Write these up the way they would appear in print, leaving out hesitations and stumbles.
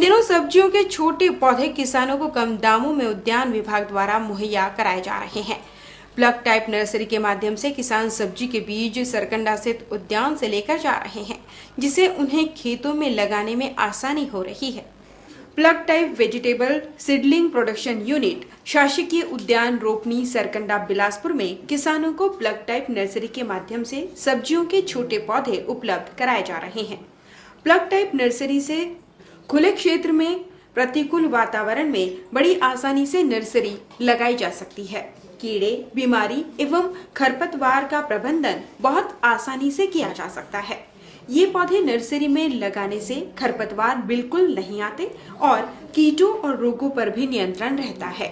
दिनों सब्जियों के छोटे पौधे किसानों को कम दामों में उद्यान विभाग द्वारा मुहैया कराए जा रहे हैं। प्लग टाइप नर्सरी के माध्यम से किसान सब्जी के बीज सरकंडा स्थित उद्यान से लेकर जा रहे हैं, जिसे उन्हें खेतों में लगाने में आसानी हो रही है। Plug type vegetable seedling production unit शासकीय उद्यान रोपनी सरकंडा बिलासपुर में किसानों को प्लग टाइप नर्सरी के माध्यम से सब्जियों के छोटे पौधे उपलब्ध कराए जा रहे हैं। प्लग टाइप नर्सरी से खुले क्षेत्र में प्रतिकूल वातावरण में बड़ी आसानी से नर्सरी लगाई जा सकती है। कीड़े, बीमारी एवं खरपतवार का प्रबंधन बहुत आसानी से किया जा सकता है। ये पौधे नर्सरी में लगाने से खरपतवार बिल्कुल नहीं आते और कीटों और रोगों पर भी नियंत्रण रहता है।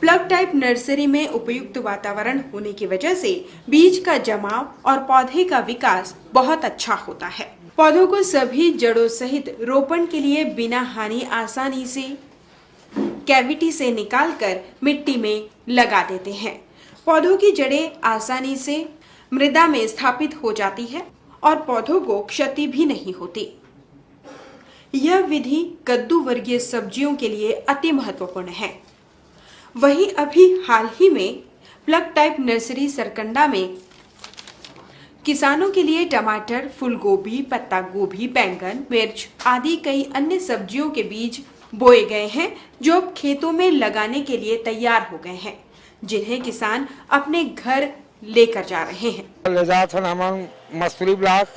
प्लग टाइप नर्सरी में उपयुक्त वातावरण होने की वजह से बीज का जमाव और पौधे का विकास बहुत अच्छा होता है। पौधों को सभी जड़ों सहित रोपण के लिए बिना हानि आसानी से कैविटी से निकालकर मिट्टी में लगा देते हैं। पौधों की जड़ें आसानी से मृदा में स्थापित हो जाती है और पौधों को क्षति भी नहीं होती। यह विधि कद्दू वर्गीय सब्जियों के लिए अति महत्वपूर्ण है। वहीं अभी हाल ही में प्लग टाइप नर्सरी सरकंडा में किसानों के लिए टमाटर, फूलगोभी, पत्ता गोभी, बैंगन, मिर्च आदि कई अन्य सब्जियों के बीज बोए गए हैं, जो अब खेतों में लगाने के लिए तैयार हो गए हैं, जिन्हें किसान अपने घर लेकर जा रहे हैं। ले जात हन हमन मसूरी ब्लॉक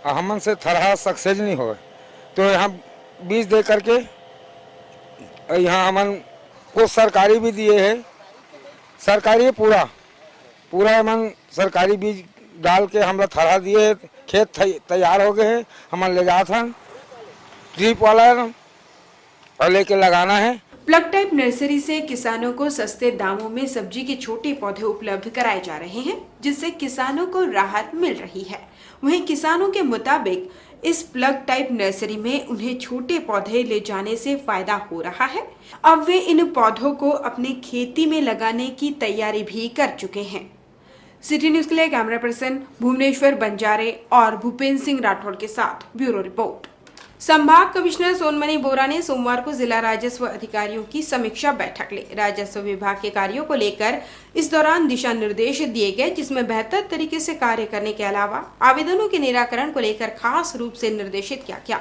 हमन से थरहा सक्सेस नहीं हो, तो यहाँ बीज दे करके यहाँ हमन को सरकारी भी दिए है। सरकारी पूरा हमन सरकारी बीज डाल के हम लोग थरहा दिए, खेत तैयार हो गए हैं। हम ले जाते हैं ड्रिप वाला और लेके लगाना है। प्लग टाइप नर्सरी से किसानों को सस्ते दामों में सब्जी के छोटे पौधे उपलब्ध कराए जा रहे हैं, जिससे किसानों को राहत मिल रही है। वहीं किसानों के मुताबिक इस प्लग टाइप नर्सरी में उन्हें छोटे पौधे ले जाने से फायदा हो रहा है। अब वे इन पौधों को अपनी खेती में लगाने की तैयारी भी कर चुके हैं। सिटी न्यूज के लिए कैमरा पर्सन भुवनेश्वर बंजारे और भूपेंद्र सिंह राठौड़ के साथ ब्यूरो रिपोर्ट। संभाग कमिश्नर सोनमणि बोरा ने सोमवार को जिला राजस्व अधिकारियों की समीक्षा बैठक ली। राजस्व विभाग के कार्यों को लेकर इस दौरान दिशा निर्देश दिए गए, जिसमें बेहतर तरीके से कार्य करने के अलावा आवेदनों के निराकरण को लेकर खास रूप से निर्देशित किया गया।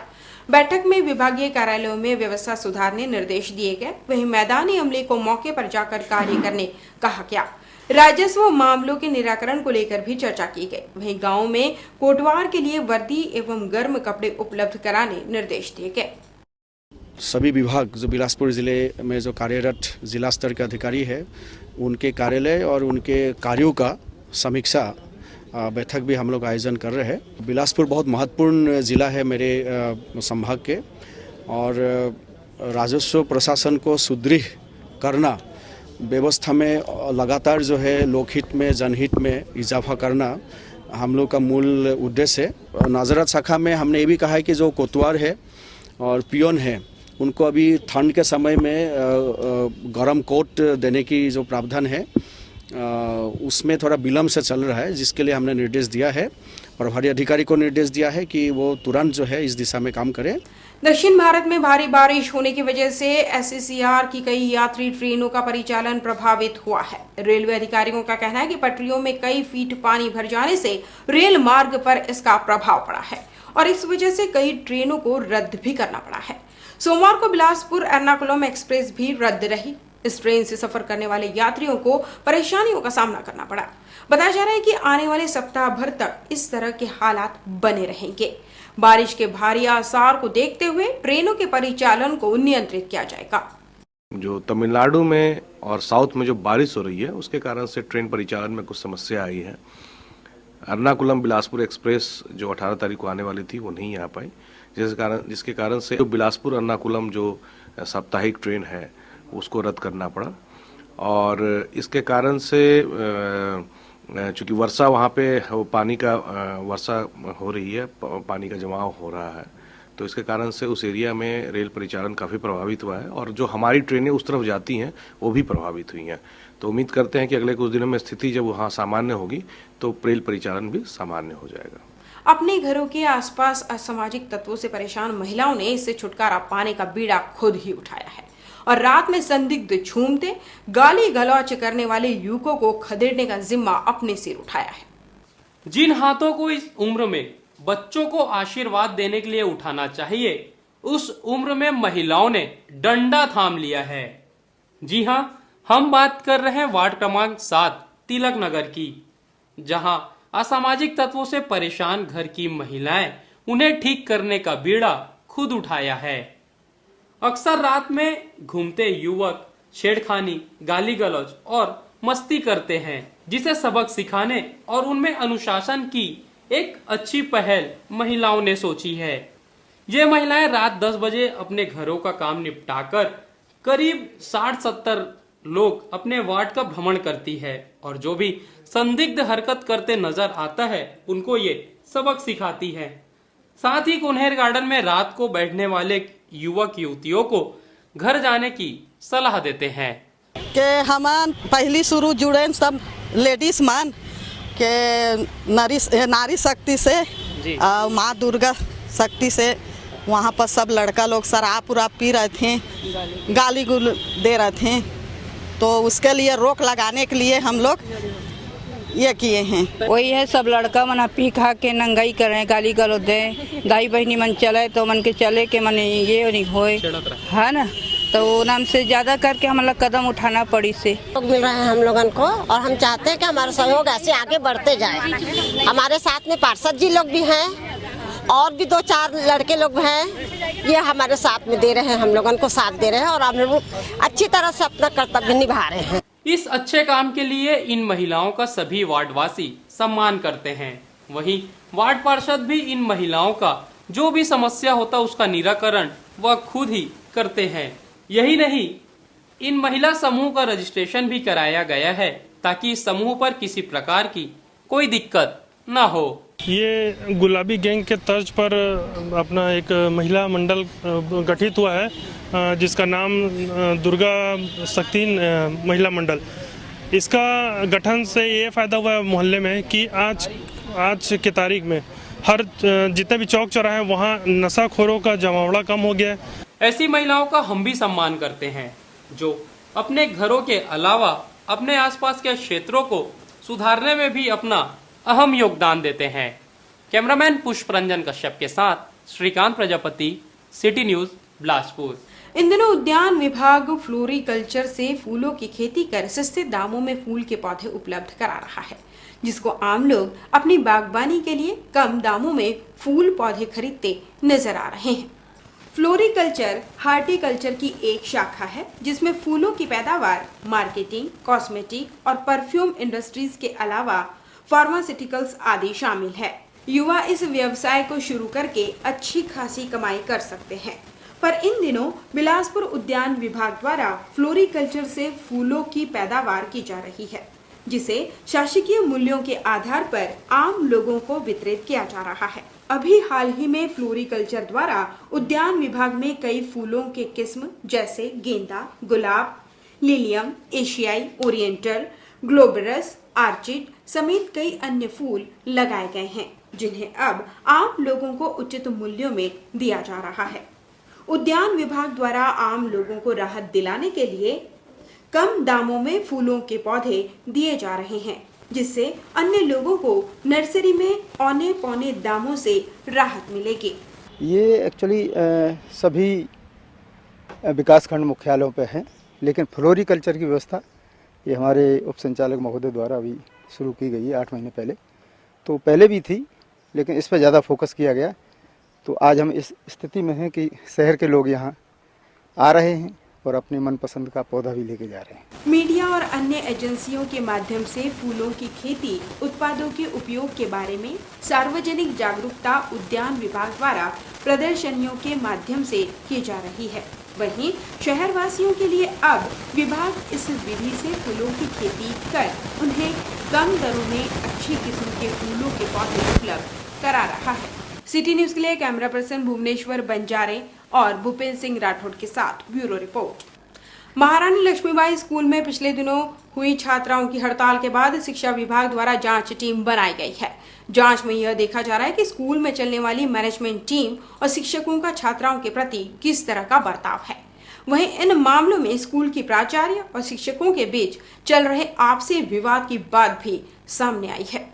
बैठक में विभागीय कार्यालयों में व्यवस्था सुधारने निर्देश दिए गए। वहीं मैदानी अमले को मौके पर जाकर कार्य करने कहा गया। राजस्व मामलों के निराकरण को लेकर भी चर्चा की गई। वहीं गांव में कोटवार के लिए वर्दी एवं गर्म कपड़े उपलब्ध कराने निर्देश दिए गए। सभी विभाग जो बिलासपुर जिले में जो कार्यरत जिला स्तर के अधिकारी है, उनके कार्यालय और उनके कार्यों का समीक्षा बैठक भी हम लोग आयोजन कर रहे हैं। बिलासपुर बहुत महत्वपूर्ण जिला है मेरे संभाग के, और राजस्व प्रशासन को सुदृढ़ करना, व्यवस्था में लगातार जो है लोकहित में, जनहित में इजाफा करना हम लोग का मूल उद्देश्य है। नाजरत शाखा में हमने ये भी कहा है कि जो कोतवार है और पियोन है, उनको अभी ठंड के समय में गर्म कोट देने की जो प्रावधान है उसमें थोड़ा विलम्ब से चल रहा है, जिसके लिए हमने निर्देश दिया है। प्रभारी अधिकारी को निर्देश दिया है कि वो तुरंत जो है इस दिशा में काम करें। दक्षिण भारत में भारी बारिश होने की वजह से एससीसीआर की कई यात्री ट्रेनों का परिचालन प्रभावित हुआ है। रेलवे अधिकारियों का कहना है कि पटरियों में कई फीट पानी भर जाने से रेल मार्ग पर इसका प्रभाव पड़ा है और इस वजह से कई ट्रेनों को रद्द भी करना पड़ा है। सोमवार को बिलासपुर एर्नाकुलम एक्सप्रेस भी रद्द रही। इस ट्रेन से सफर करने वाले यात्रियों को परेशानियों का सामना करना पड़ा। बताया जा रहा है कि आने वाले सप्ताह भर तक इस तरह के हालात बने रहेंगे। बारिश के भारी आसार को देखते हुए ट्रेनों के परिचालन को नियंत्रित किया जाएगा। जो तमिलनाडु में और साउथ में जो बारिश हो रही है, उसके कारण से ट्रेन परिचालन में कुछ समस्या आई है। एर्नाकुलम बिलासपुर एक्सप्रेस जो 18 तारीख को आने वाली थी, वो नहीं आ पाई, जिसके कारण से बिलासपुर एर्नाकुलम जो साप्ताहिक ट्रेन है उसको रद्द करना पड़ा। और इसके कारण से चूँकि वर्षा वहाँ पे पानी का वर्षा हो रही है, पानी का जमाव हो रहा है, तो इसके कारण से उस एरिया में रेल परिचालन काफ़ी प्रभावित हुआ है और जो हमारी ट्रेनें उस तरफ जाती हैं वो भी प्रभावित हुई हैं। तो उम्मीद करते हैं कि अगले कुछ दिनों में स्थिति जब वहाँ सामान्य होगी तो रेल परिचालन भी सामान्य हो जाएगा। अपने घरों के आसपास असामाजिक तत्वों से परेशान महिलाओं ने इससे छुटकारा पाने का बीड़ा खुद ही उठाया है और रात में संदिग्ध झूमते गाली गलौच करने वाले युवकों को खदेड़ने का जिम्मा अपने सिर उठाया है। जिन हाथों को इस उम्र में बच्चों को आशीर्वाद देने के लिए उठाना चाहिए, उस उम्र में महिलाओं ने डंडा थाम लिया है। जी हां, हम बात कर रहे हैं वार्ड क्रमांक 7 तिलक नगर की, जहां असामाजिक तत्वों से परेशान घर की महिलाएं उन्हें ठीक करने का बीड़ा खुद उठाया है। अक्सर रात में घूमते युवक छेड़खानी, गाली गलौज और मस्ती करते हैं, जिसे सबक सिखाने और उनमें अनुशासन की एक अच्छी पहल महिलाओं ने सोची है। ये महिलाएं रात 10 बजे अपने घरों का काम निपटाकर करीब 60-70 लोग अपने वार्ड का भ्रमण करती है और जो भी संदिग्ध हरकत करते नजर आता है उनको ये सबक सिखाती है। साथ ही कुन्हेर गार्डन में रात को बैठने वाले युवक युवतियों को घर जाने की सलाह देते हैं कि हम पहली शुरू जुड़े सब लेडीज मान के नारी शक्ति से माँ दुर्गा शक्ति से। वहाँ पर सब लड़का लोग शराब उराब पी रहे थे, गाली गुल दे रहे थे, तो उसके लिए रोक लगाने के लिए हम लोग ये किए हैं। वही है, सब लड़का मन पी खा के नंगाई कर रहे हैं, गाली गलौज दे, दाई बहनी मन चले तो मन के चले के मन ये नहीं होए है ना, तो नाम से ज्यादा करके हम लोग कदम उठाना पड़ी से मिल रहे हैं हम लोगन को और हम चाहते हैं कि हमारा सहयोग ऐसे आगे बढ़ते जाए। हमारे साथ में पार्षद जी लोग भी हैं और भी 2-4 लड़के लोग हैं, ये हमारे साथ में दे रहे हैं, हम लोगन को साथ दे रहे हैं और हम लोग अच्छी तरह से अपना कर्तव्य निभा रहे हैं। इस अच्छे काम के लिए इन महिलाओं का सभी वार्डवासी सम्मान करते हैं। वहीं वार्ड पार्षद भी इन महिलाओं का जो भी समस्या होता उसका निराकरण वह खुद ही करते हैं। यही नहीं, इन महिला समूह का रजिस्ट्रेशन भी कराया गया है ताकि इस समूह पर किसी प्रकार की कोई दिक्कत न हो। ये गुलाबी गैंग के तर्ज पर अपना एक महिला मंडल गठित हुआ है जिसका नाम दुर्गा शक्ति महिला मंडल। इसका गठन से ये फ़ायदा हुआ है मोहल्ले में कि आज की तारीख में हर जितने भी चौक चौराहे हैं वहाँ नशाखोरों का जमावड़ा कम हो गया है। ऐसी महिलाओं का हम भी सम्मान करते हैं जो अपने घरों के अलावा अपने आसपास के क्षेत्रों को सुधारने में भी अपना अहम योगदान देते हैं। कैमरामैन पुष्प रंजन कश्यप के साथ श्रीकांत प्रजापति, सिटी न्यूज, बिलासपुर। इन दिनों उद्यान विभाग फ्लोरिकल्चर से फूलों की खेती कर सस्ते दामों में फूल के पौधे उपलब्ध करा रहा है, जिसको आम लोग अपनी बागबानी के लिए कम दामों में फूल पौधे खरीदते नजर आ रहे हैं। फ्लोरिकल्चर हार्टिकल्चर की एक शाखा है जिसमें फूलों की पैदावार, मार्केटिंग, कॉस्मेटिक और परफ्यूम इंडस्ट्रीज के अलावा फार्मास्यूटिकल्स आदि शामिल है। युवा इस व्यवसाय को शुरू करके अच्छी खासी कमाई कर सकते हैं, पर इन दिनों बिलासपुर उद्यान विभाग द्वारा फ्लोरिकल्चर से फूलों की पैदावार की जा रही है, जिसे शासकीय मूल्यों के आधार पर आम लोगों को वितरित किया जा रहा है। अभी हाल ही में फ्लोरिकल्चर द्वारा उद्यान विभाग में कई फूलों के किस्म जैसे गेंदा, गुलाब, लिलियम, एशियाई, ओरिएंटल, ग्लोबरस, आर्चिड समेत कई अन्य फूल लगाए गए हैं, जिन्हें अब आम लोगों को उचित मूल्यों में दिया जा रहा है। उद्यान विभाग द्वारा आम लोगों को राहत दिलाने के लिए कम दामों में फूलों के पौधे दिए जा रहे हैं, जिससे अन्य लोगों को नर्सरी में औने पौने दामों से राहत मिलेगी। ये एक्चुअली सभी विकासखंड मुख्यालयों पे है, लेकिन फ्लोरिकल्चर की व्यवस्था ये हमारे उप संचालक महोदय द्वारा अभी शुरू की गई है 8 महीने पहले। तो पहले भी थी, लेकिन इस पर ज़्यादा फोकस किया गया। तो आज हम इस स्थिति में हैं कि शहर के लोग यहाँ आ रहे हैं और अपने मनपसंद का पौधा भी लेके जा रहे हैं। मीडिया और अन्य एजेंसियों के माध्यम से फूलों की खेती, उत्पादों के उपयोग के बारे में सार्वजनिक जागरूकता उद्यान विभाग द्वारा प्रदर्शनियों के माध्यम से की जा रही है। वहीं शहरवासियों के लिए अब विभाग इस विधि से फूलों की खेती कर उन्हें कम दरों में अच्छी किस्म के फूलों के पौधे उपलब्ध करा रहा है। सिटी न्यूज के लिए कैमरा पर्सन भुवनेश्वर बंजारे और भूपेंद्र सिंह राठौड़ के साथ ब्यूरो रिपोर्ट। महारानी लक्ष्मीबाई स्कूल में पिछले दिनों हुई छात्राओं की हड़ताल के बाद शिक्षा विभाग द्वारा जांच टीम बनाई गई है, जांच में यह देखा जा रहा है कि स्कूल में चलने वाली मैनेजमेंट टीम और शिक्षकों का छात्राओं के प्रति किस तरह का बर्ताव है। वहीं इन मामलों में स्कूल की प्राचार्य और शिक्षकों के बीच चल रहे आपसी विवाद की बात भी सामने आई है।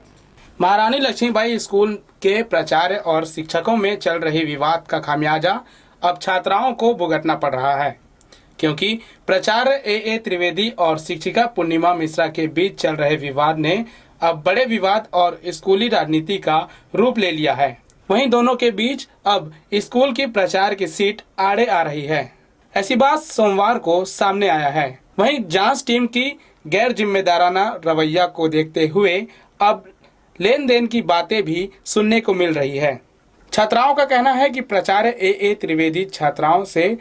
महारानी लक्ष्मीबाई स्कूल के प्राचार्य और शिक्षकों में चल रहे विवाद का खामियाजा अब छात्राओं को भुगतना पड़ रहा है, क्योंकि प्राचार्य ए त्रिवेदी और शिक्षिका पूर्णिमा मिश्रा के बीच चल रहे विवाद ने अब बड़े विवाद और स्कूली राजनीति का रूप ले लिया है। वहीं दोनों के बीच अब स्कूल की प्राचार्य की सीट आड़े आ रही है। ऐसी बात सोमवार को सामने आया है। वहीं जांच टीम की गैर जिम्मेदाराना रवैया को देखते हुए अब लेन देन की बातें भी सुनने को मिल रही है। छात्राओं का कहना है कि प्राचार्य ए त्रिवेदी छात्राओं से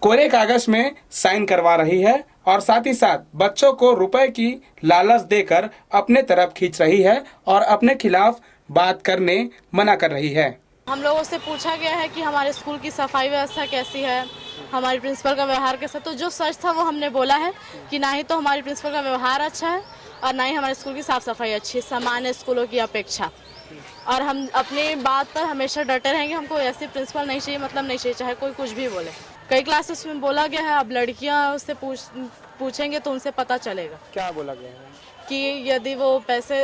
कोरे कागज में साइन करवा रही है और साथ ही साथ बच्चों को रुपए की लालच देकर अपने तरफ खींच रही है और अपने खिलाफ बात करने मना कर रही है। हम लोगों से पूछा गया है कि हमारे स्कूल की सफाई व्यवस्था कैसी है, हमारे प्रिंसिपल का व्यवहार कैसा। तो जो सच था वो हमने बोला है कि ना ही तो हमारे प्रिंसिपल का व्यवहार अच्छा है और ना ही हमारे स्कूल की साफ सफाई अच्छी है, सामान्य स्कूलों की अपेक्षा। और हम अपनी बात पर हमेशा डटे रहेंगे। हमको ऐसे प्रिंसिपल नहीं चाहिए, मतलब नहीं चाहिए, चाहे कोई कुछ भी बोले। कई क्लासेस में बोला गया है, अब लड़कियां उससे पूछेंगे तो उनसे पता चलेगा। क्या बोला गया है? कि यदि वो पैसे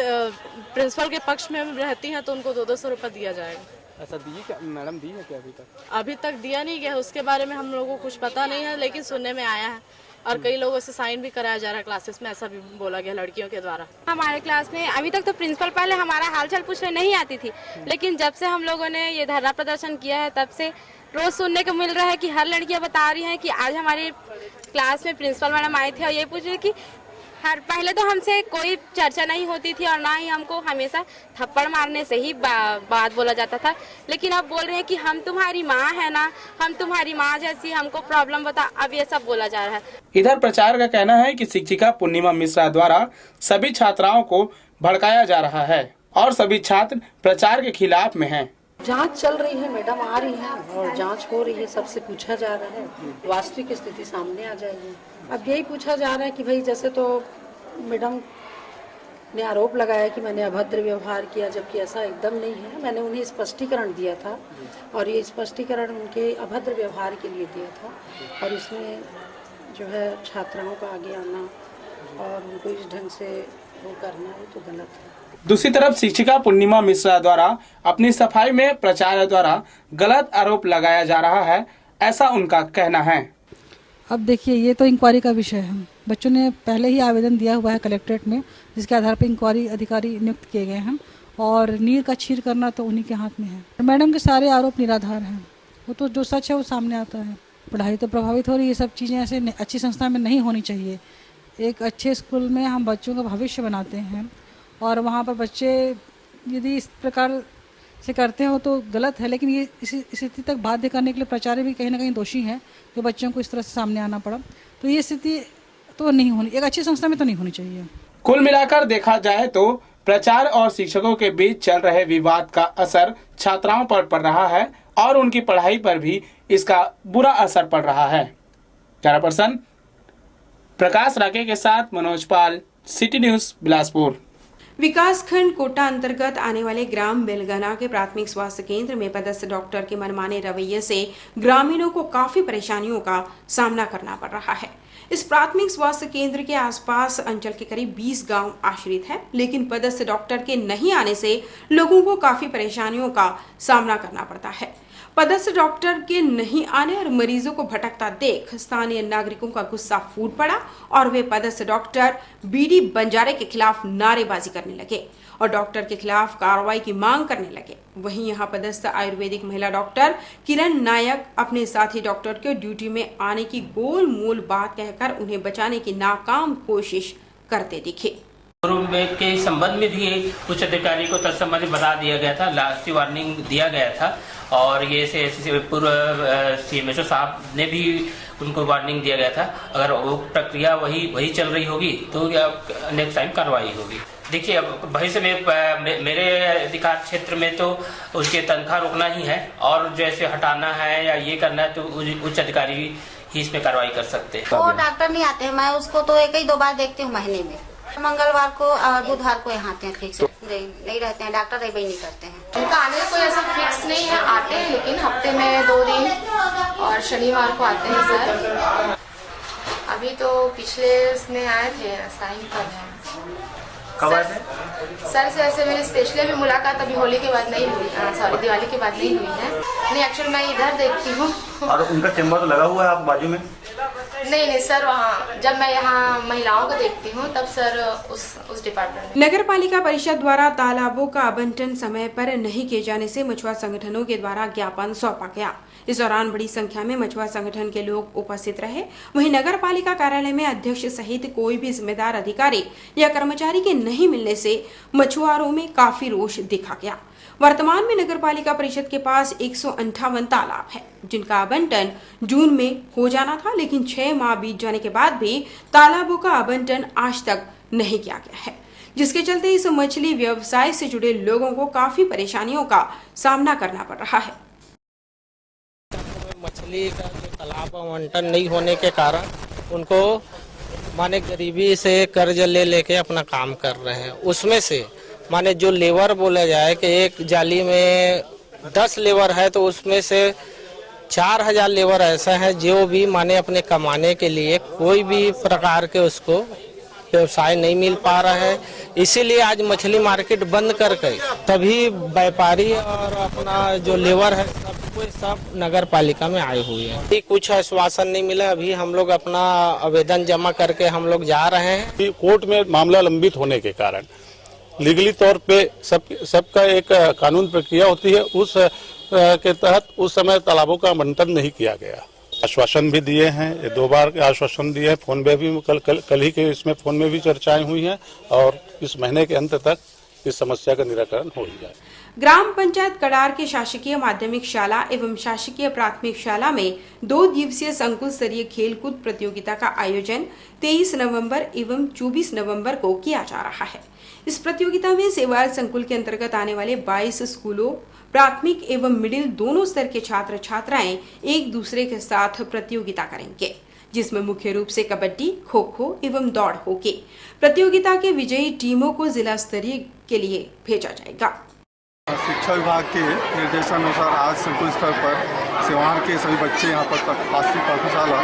प्रिंसिपल के पक्ष में रहती हैं तो उनको 200 रुपये दिया जाएगा। ऐसा दी क्या मैडम? दी है क्या अभी तक? अभी तक दिया नहीं गया, उसके बारे में हम लोगों को कुछ पता नहीं है, लेकिन सुनने में आया है और कई लोगों से साइन भी कराया जा रहा है क्लासेस में, ऐसा भी बोला गया लड़कियों के द्वारा। हमारे क्लास में अभी तक तो प्रिंसिपल पहले हमारा हालचाल पूछने नहीं आती थी, लेकिन जब से हम लोगों ने ये धरना प्रदर्शन किया है तब से रोज सुनने को मिल रहा है कि हर लड़कियां बता रही हैं कि आज हमारी क्लास में प्रिंसिपल मैडम आई थी और ये पूछ रही कि पहले तो हमसे कोई चर्चा नहीं होती थी और ना ही हमको हमेशा थप्पड़ मारने से ही बात बोला जाता था, लेकिन अब बोल रहे हैं कि हम तुम्हारी माँ है ना, हम तुम्हारी माँ जैसी, हमको प्रॉब्लम बता, अब ये सब बोला जा रहा है। इधर प्राचार्य का कहना है कि शिक्षिका पूर्णिमा मिश्रा द्वारा सभी छात्राओं को भड़काया जा रहा है और सभी छात्र प्राचार्य के खिलाफ में हैं। जांच चल रही है, मैडम आ रही है और जांच हो रही है, सबसे पूछा जा रहा है, वास्तविक स्थिति सामने आ जाएगी। अब यही पूछा जा रहा है कि भाई जैसे तो मैडम ने आरोप लगाया कि मैंने अभद्र व्यवहार किया, जबकि ऐसा एकदम नहीं है। मैंने उन्हें स्पष्टीकरण दिया था और ये स्पष्टीकरण उनके अभद्र व्यवहार के लिए दिया था और इसमें जो है छात्राओं का आगे आना और उनको इस ढंग से वो करना है तो गलत है। दूसरी तरफ शिक्षिका पूर्णिमा मिश्रा द्वारा अपनी सफाई में प्राचार्य द्वारा गलत आरोप लगाया जा रहा है, ऐसा उनका कहना है। अब देखिए, ये तो इंक्वायरी का विषय है। बच्चों ने पहले ही आवेदन दिया हुआ है कलेक्ट्रेट में, जिसके आधार पर इंक्वायरी अधिकारी नियुक्त किए गए हैं और नीर का चीर करना तो उन्हीं के हाथ में है। मैडम के सारे आरोप निराधार हैं, वो तो जो सच है वो सामने आता है। पढ़ाई तो प्रभावित हो रही है, ये सब चीज़ें ऐसे अच्छी संस्था में नहीं होनी चाहिए। एक अच्छे स्कूल में हम बच्चों का भविष्य बनाते हैं और वहाँ पर बच्चे यदि इस प्रकार से करते हो तो गलत है, लेकिन ये इस स्थिति तक बाध्य करने के लिए प्राचार्य भी कहीं ना कहीं दोषी है कि बच्चों को इस तरह से सामने आना पड़ा। तो ये स्थिति तो नहीं होनी, एक अच्छी संस्था में तो नहीं होनी चाहिए। कुल मिलाकर देखा जाए तो प्राचार्य और शिक्षकों के बीच चल रहे विवाद का असर छात्राओं पर पड़ रहा है और उनकी पढ़ाई पर भी इसका बुरा असर पड़ रहा है। कैमरा पर्सन प्रकाश राके के साथ मनोज पाल, सिटी न्यूज, बिलासपुर। विकासखंड कोटा अंतर्गत आने वाले ग्राम बेलगना के प्राथमिक स्वास्थ्य केंद्र में पदस्थ डॉक्टर के मनमाने रवैये से ग्रामीणों को काफी परेशानियों का सामना करना पड़ रहा है। इस प्राथमिक स्वास्थ्य केंद्र के आसपास अंचल के करीब 20 गांव आश्रित हैं, लेकिन पदस्थ डॉक्टर के नहीं आने से लोगों को काफी परेशानियों का सामना करना पड़ता है। पदस्थ डॉक्टर के नहीं आने और मरीजों को भटकता देख स्थानीय नागरिकों का गुस्सा फूट पड़ा और वे पदस्थ डॉक्टर बीडी बंजारे के खिलाफ नारेबाजी करने लगे और डॉक्टर के खिलाफ कार्रवाई की मांग करने लगे। वहीं यहां पदस्थ आयुर्वेदिक महिला डॉक्टर किरण नायक अपने साथी डॉक्टर के ड्यूटी में आने की गोल मूल बात कहकर उन्हें बचाने की नाकाम कोशिश करते दिखे। के संबंध में भी उच्च अधिकारी को तत्संबंधी बता दिया गया था, लास्ट वार्निंग दिया गया था और ये पूर्व CMHO साहब ने भी उनको वार्निंग दिया गया था। अगर वो प्रक्रिया वही चल रही होगी तो नेक्स्ट टाइम कार्रवाई होगी। देखिए, अब भविष्य में मेरे अधिकार क्षेत्र में तो उसके तनख्वाह रोकना ही है और जैसे हटाना है या ये करना है तो उच्च अधिकारी ही इस पे कार्रवाई कर सकते हैं। वो डॉक्टर नहीं आते हैं, मैं उसको तो 1 ही 2 बार देखती हूँ महीने में, मंगलवार को और बुधवार को यहाँ आते हैं ठीक से। नहीं रहते हैं, डॉक्टर रह नहीं करते हैं। उनका आने का कोई ऐसा फिक्स नहीं है, आते हैं लेकिन हफ्ते में 2 दिन और शनिवार को आते हैं सर। अभी तो पिछले उसमें आए थे, साइन कर रहे हैं। कब आए थे सर से ऐसे मेरी स्पेशली अभी मुलाकात अभी होली के बाद नहीं हुई, सॉरी दिवाली के बाद नहीं हुई है। नहीं एक्चुअली मैं इधर देखती हूँ। और उनका चैम्बर तो लगा हुआ है आप बाजू में? नहीं सर, वहाँ जब मैं यहाँ महिलाओं को देखती हूँ तब सर उस डिपार्टमेंट। नगर पालिका परिषद द्वारा तालाबों का आवंटन समय पर नहीं किए जाने से मछुआ संगठनों के द्वारा ज्ञापन सौंपा गया। इस दौरान बड़ी संख्या में मछुआ संगठन के लोग उपस्थित रहे। वहीं नगर पालिका कार्यालय में अध्यक्ष सहित कोई भी जिम्मेदार अधिकारी या कर्मचारी के नहीं मिलने से मछुआरों में काफी रोष देखा गया। वर्तमान में नगर पालिका परिषद के पास 158 तालाब है, जिनका आवंटन जून में हो जाना था, लेकिन 6 माह बीत जाने के बाद भी तालाबों का आवंटन आज तक नहीं किया गया है, जिसके चलते इस मछली व्यवसाय से जुड़े लोगों को काफी परेशानियों का सामना करना पड़ रहा है। मछली का जो तालाब आवंटन नहीं होने के कारण उनको माने गरीबी से कर्ज ले लेके अपना काम कर रहे हैं। उसमें से माने जो लेबर बोला जाए कि एक जाली में 10 लेबर है तो उसमें से 4000 लेबर ऐसा है जो भी माने अपने कमाने के लिए कोई भी प्रकार के उसको व्यवसाय नहीं मिल पा रहा है। इसीलिए आज मछली मार्केट बंद करके तभी व्यापारी और अपना जो लेबर है सब नगर पालिका में आए हुए हैं। कुछ आश्वासन नहीं मिला। अभी हम लोग अपना आवेदन जमा करके हम लोग जा रहे हैं। कोर्ट में मामला लंबित होने के कारण लीगली तौर पे सबका एक कानून प्रक्रिया होती है, उस के तहत उस समय तालाबों का आवंटन नहीं किया गया। आश्वासन भी दिए हैं, 2 बार आश्वासन दिए हैं। फोन में भी कल ही के इसमें फोन में भी चर्चाएं हुई हैं और इस महीने के अंत तक इस समस्या का निराकरण हो जाए। ग्राम पंचायत कड़ार के शासकीय माध्यमिक शाला एवं शासकीय प्राथमिक शाला में 2 दिवसीय संकुल स्तरीय खेलकूद प्रतियोगिता का आयोजन 23 नवंबर एवं 24 नवंबर को किया जा रहा है। इस प्रतियोगिता में सेवार संकुल के अंतर्गत आने वाले 22 स्कूलों प्राथमिक एवं मिडिल दोनों स्तर के छात्र छात्राएं एक दूसरे के साथ प्रतियोगिता करेंगे, जिसमें मुख्य रूप से कबड्डी, खो खो एवं दौड़ होगी। प्रतियोगिता के विजयी टीमों को जिला स्तरीय के लिए भेजा जाएगा। शिक्षा विभाग के निर्देशानुसार आज संकुल स्तर पर सेवार के सभी बच्चे यहाँ पर शासकीय पाठशाला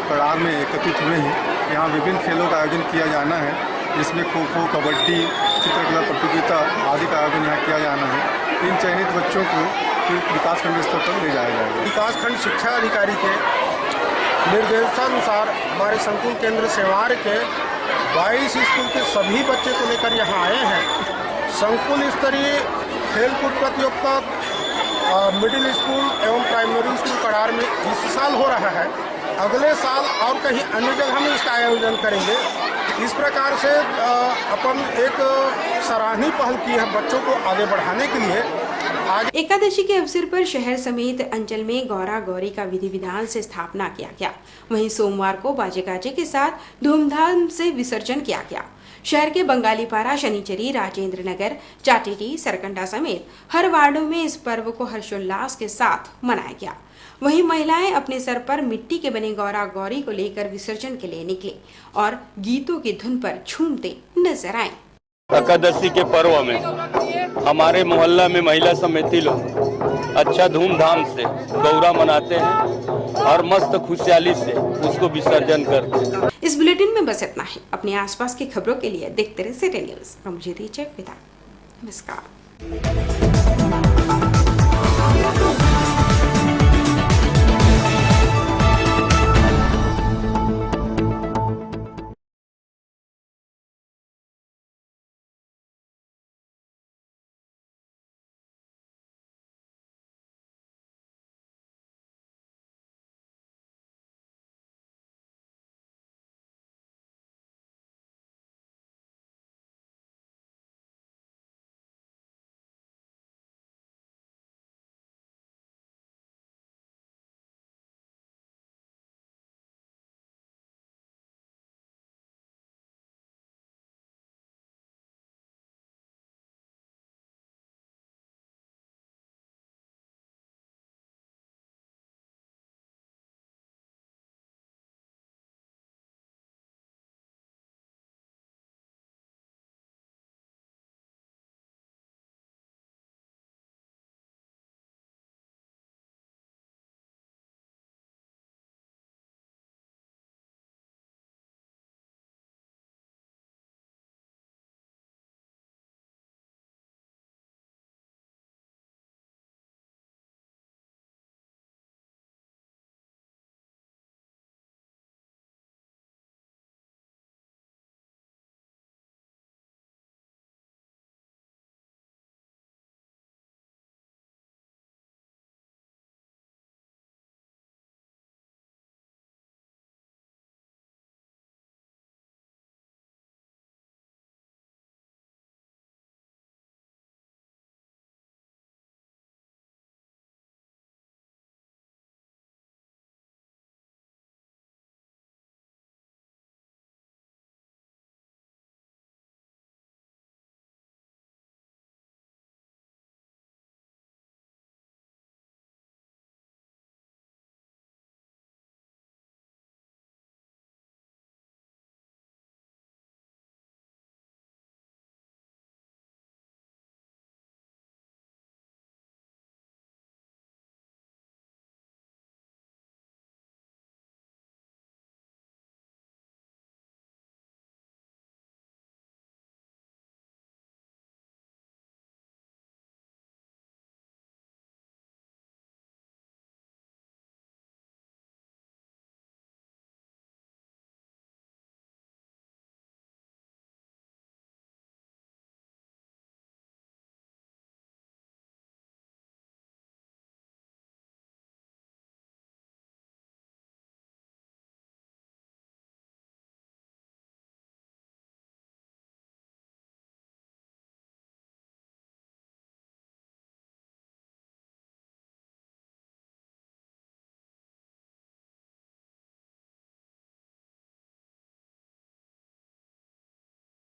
कड़ार में एकत्रित हुए हैं। यहाँ विभिन्न खेलों का आयोजन किया जाना है, जिसमें खो खो, कबड्डी, चित्रकला प्रतियोगिता आदि का आयोजन यहाँ किया जाना है। इन चयनित बच्चों को फिर विकासखंड स्तर पर ले जाया जाएगा। विकासखंड शिक्षा अधिकारी के निर्देशानुसार हमारे संकुल केंद्र सेवार के 22 स्कूल के सभी बच्चे को लेकर यहाँ आए हैं। संकुल स्तरीय खेलकूद प्रतियोगिता मिडिल स्कूल एवं प्राइमरी स्कूल कड़ार में इस साल हो रहा है। अगले साल और कहीं अन्य जगह में इसका आयोजन करेंगे। इस प्रकार से अपन एक सराहनीय पहल की है बच्चों को आगे बढ़ाने के लिए। आज एकादशी के अवसर पर शहर समेत अंचल में गौरा गौरी का विधि विधान से स्थापना किया गया। वहीं सोमवार को बाजे गाजे के साथ धूमधाम से विसर्जन किया गया। शहर के बंगालीपारा, शनिचरी, राजेंद्र नगर, चाटीटी, सरकंडा समेत हर वार्डों में इस पर्व को हर्षोल्लास के साथ मनाया गया। वहीं महिलाएं अपने सर पर मिट्टी के बने गौरा गौरी को लेकर विसर्जन के लिए निकले और गीतों की धुन पर झूमते नजर आए। एकादशी के पर्व में हमारे मोहल्ला में महिला समिति लोग अच्छा धूमधाम से गौरा मनाते हैं और मस्त खुशहाली से उसको विसर्जन करते हैं। इस बुलेटिन में बस इतना ही। अपने आसपास की खबरों के लिए देखते रहिए सिटी न्यूज़। मुझे दीजिए विदा। नमस्कार।